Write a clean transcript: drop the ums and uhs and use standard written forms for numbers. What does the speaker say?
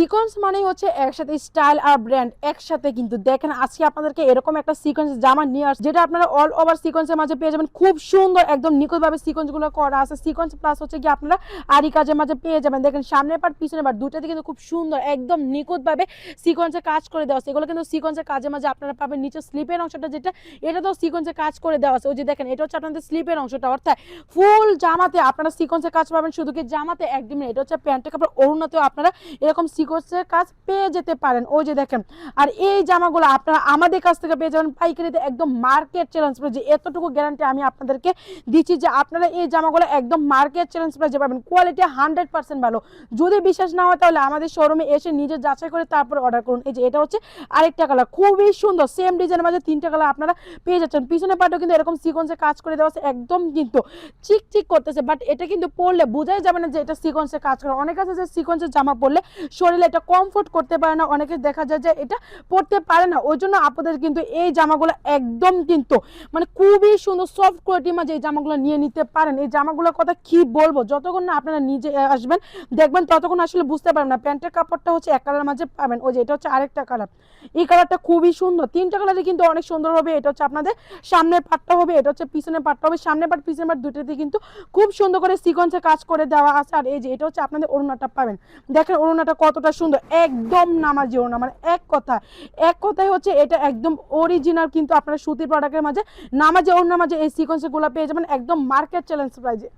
Sequence মানেই হচ্ছে একসাথে স্টাইল আর ব্র্যান্ড একসাথে। কিন্তু দেখেন আজকে আপনাদেরকে এরকম একটা সিকোয়েন্স জামা নিয়ে আসছে, যেটা আপনারা অল ওভার সিকোয়েন্সের মাঝে পেয়ে যাবেন। খুব সুন্দর একদম নিখুঁতভাবে সিকোয়েন্সগুলো করা আছে। সিকোয়েন্স প্লাস হচ্ছে কি আপনারা আরি কাজের মাঝে পেয়ে যাবেন। দেখেন সামনের পার্ট পিছনের পার্ট দুটাতে কিন্তু খুব সুন্দর একদম নিখুঁতভাবে সিকোয়েন্সে কাজ করে দেওয়া আছে। এগুলো কিন্তু সিকোয়েন্সের কাজের মাঝে আপনারা পাবেন। নিচে স্লিপের অংশটা যেটা, এটা তো সিকোয়েন্সে কাজ করে দেওয়া আছে। ওই যে দেখেন এটা হচ্ছে আপনাদের স্লিপের অংশটা, অর্থাৎ ফুল জামাতে আপনারা সিকোয়েন্সের কাজ পাবেন। শুধু কি জামাতে একদম না, এটা হচ্ছে প্যান্টের কাপড় অরুণাতেও আপনারা এরকম সিকোয়েন্সের কাজ পেয়ে যেতে পারেন। ওই যে দেখেন, আর এই জামাগুলো আপনারা আমাদের কাছ থেকে পেয়ে যাবেন পাইকারিতে একদম মার্কেট চ্যালেঞ্জ প্রাইস। এতটুকু গ্যারান্টি আমি আপনাদেরকে দিচ্ছি যে আপনারা এই জামাগুলো একদম মার্কেট চ্যালেঞ্জ প্রাইসে পাবেন। কোয়ালিটি 100% ভালো। যদি বিশ্বাস না হয় তাহলে আমাদের শোরুমে এসে নিজে যাচাই করে তারপর অর্ডার করুন। এই যে এটা হচ্ছে আরেকটা কালার, খুবই সুন্দর সেম ডিজাইনের মাঝে তিনটা কালার আপনারা পেয়ে যাচ্ছেন। পিছনে পাটেও কিন্তু এরকম সিকোয়েন্সে কাজ করে দেওয়া আছে, একদম কিন্তু চিক করতেছে। বাট এটা কিন্তু পরলে বোঝাই যাবে না যে এটা সিকোয়েন্সে কাজ করে। অনেক আছে যে সিকোয়েন্সের জামা পরলে শরীরে এটা কমফোর্ট করতে পারে না, অনেকে দেখা যায় যে এটা পরতে পারে না। ওই জন্য আপনাদের কিন্তু এই জামাগুলো একদম কিন্তু মানে খুবই সুন্দর সফট কোয়ালিটির মাঝে এই জামাগুলো নিয়ে নিতে পারেন। এই জামাগুলোর কথা কি বলবো, যতক্ষণ না আপনারা নিজে আসবেন দেখবেন ততক্ষণ আসলে বুঝতে পারবেন না। প্যান্টের কাপড়টা হচ্ছে এক কালারের মাঝে পাবেন। ওই যে এটা হচ্ছে আরেকটা কালার, এই কালারটা খুবই সুন্দর। তিনটা কালারই কিন্তু অনেক সুন্দর হবে। এটা হচ্ছে আপনাদের সামনের পাটটা হবে, এটা হচ্ছে পিছনের পাটটা হবে। সামনের পাট পিছনের পাট দুটোতে কিন্তু খুব সুন্দর করে সিকোয়েন্সে কাজ করে দেওয়া আছে। আর এই যে এটা হচ্ছে আপনাদের ওড়নাটা পাবেন। দেখেন ওড়নাটা কতটা সুন্দর, একদম নামাজি ওড়না। মানে এক কথায় হচ্ছে এটা একদম অরিজিনাল কিন্তু আপনারা সুতির প্রোডাক্টের মাঝে নামাজি ওড়নার মাঝে এই সিকোয়েন্সগুলো পেয়ে যাবেন একদম মার্কেট চ্যালেঞ্জ প্রাইজে।